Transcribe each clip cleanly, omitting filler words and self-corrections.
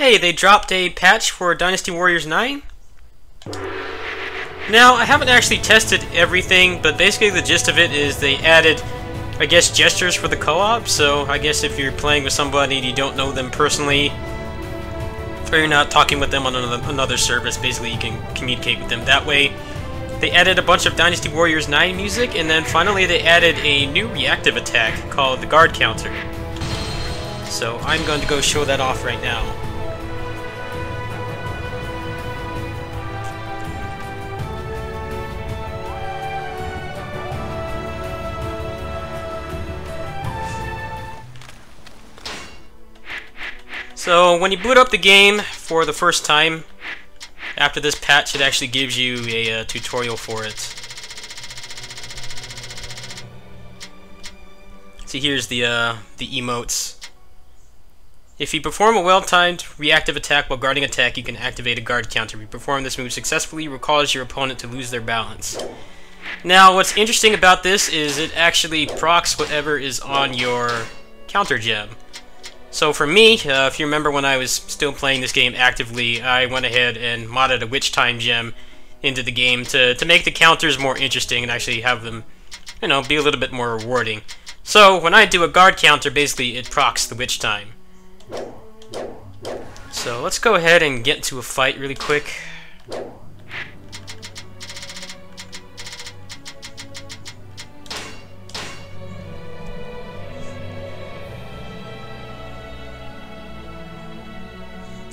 Hey, they dropped a patch for Dynasty Warriors 9? Now, I haven't actually tested everything, but basically the gist of it is they added, I guess, gestures for the co-op, so I guess if you're playing with somebody and you don't know them personally, or you're not talking with them on another service, basically you can communicate with them that way. They added a bunch of Dynasty Warriors 9 music, and then finally they added a new reactive attack called the guard counter. So I'm going to go show that off right now. So when you boot up the game for the first time, after this patch, it actually gives you a tutorial for it. See, here's the emotes. If you perform a well-timed reactive attack while guarding attack, you can activate a guard counter. If you perform this move successfully, it will cause your opponent to lose their balance. Now, what's interesting about this is it actually procs whatever is on your counter gem. So for me, if you remember when I was still playing this game actively, I went ahead and modded a Witch Time gem into the game to make the counters more interesting and actually have them, you know, be a little bit more rewarding. So when I do a guard counter, basically it procs the Witch Time. So let's go ahead and get into a fight really quick.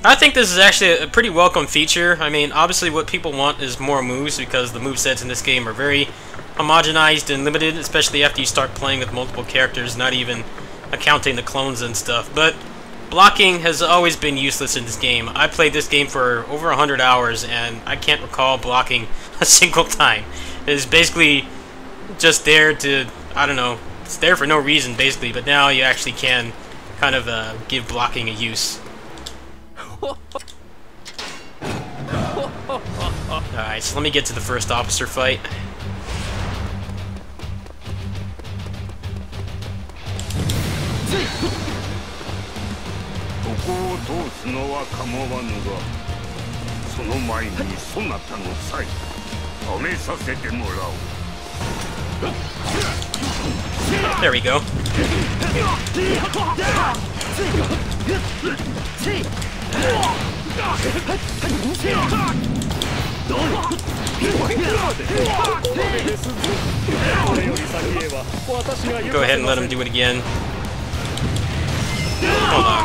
I think this is actually a pretty welcome feature. I mean, obviously what people want is more moves because the movesets in this game are very homogenized and limited, especially after you start playing with multiple characters, not even accounting the clones and stuff. But blocking has always been useless in this game. I played this game for over 100 hours and I can't recall blocking a single time. It's basically just there to, I don't know, it's there for no reason basically, but now you actually can kind of give blocking a use. Alright, so let me get to the first officer fight. There we go. Go ahead and let him do it again. Hold on.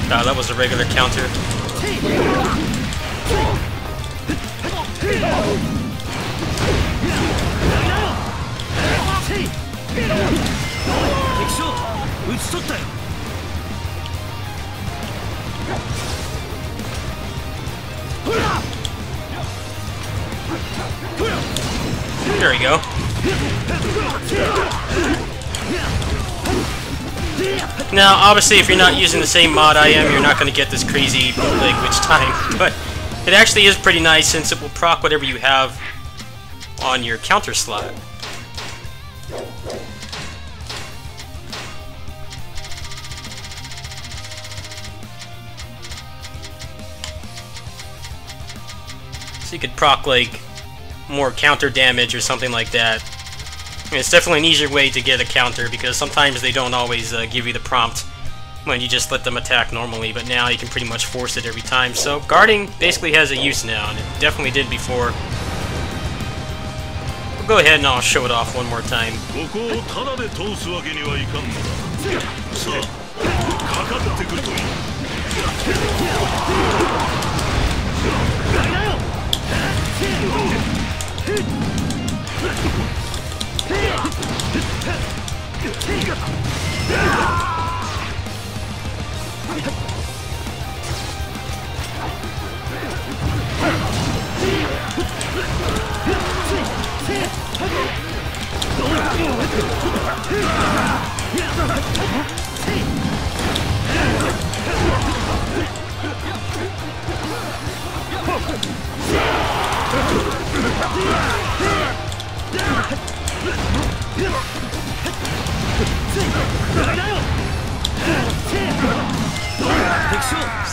Ah, that was a regular counter. There we go. Now, obviously, if you're not using the same mod I am, you're not going to get this crazy bootleg Witch Time, but it actually is pretty nice since it will proc whatever you have on your counter slot. So you could proc like more counter damage or something like that. I mean, it's definitely an easier way to get a counter because sometimes they don't always give you the prompt when you just let them attack normally, but now you can pretty much force it every time. So guarding basically has a use now, and it definitely did before. We'll go ahead and I'll show it off one more time.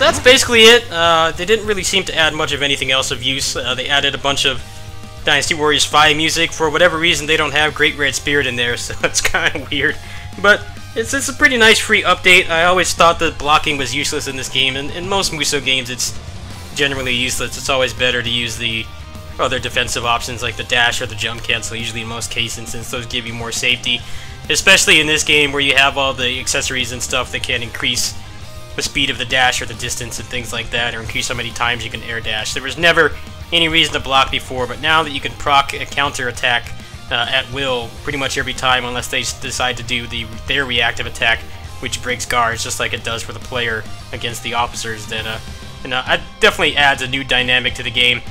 So that's basically it. They didn't really seem to add much of anything else of use. They added a bunch of Dynasty Warriors 5 music. For whatever reason, they don't have Great Red Spirit in there, so it's kind of weird. But it's a pretty nice free update. I always thought that blocking was useless in this game, and in most Muso games it's generally useless. It's always better to use the other defensive options like the dash or the jump cancel, usually in most cases, since those give you more safety. Especially in this game where you have all the accessories and stuff that can increase the speed of the dash or the distance and things like that, or increase how many times you can air dash. There was never any reason to block before, but now that you can proc a counter attack at will pretty much every time unless they decide to do their reactive attack, which breaks guards just like it does for the player against the officers, then it definitely adds a new dynamic to the game.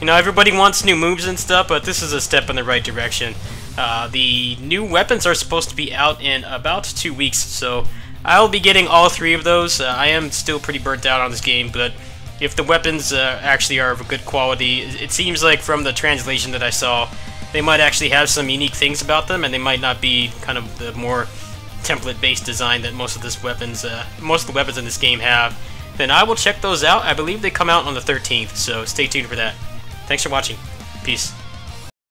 You know, everybody wants new moves and stuff, but this is a step in the right direction. The new weapons are supposed to be out in about 2 weeks, so I'll be getting all 3 of those. I am still pretty burnt out on this game, but if the weapons actually are of a good quality, it seems like from the translation that I saw, they might actually have some unique things about them, and they might not be kind of the more template-based design that most of the weapons in this game have. Then I will check those out. I believe they come out on the 13th, so stay tuned for that. Thanks for watching. Peace.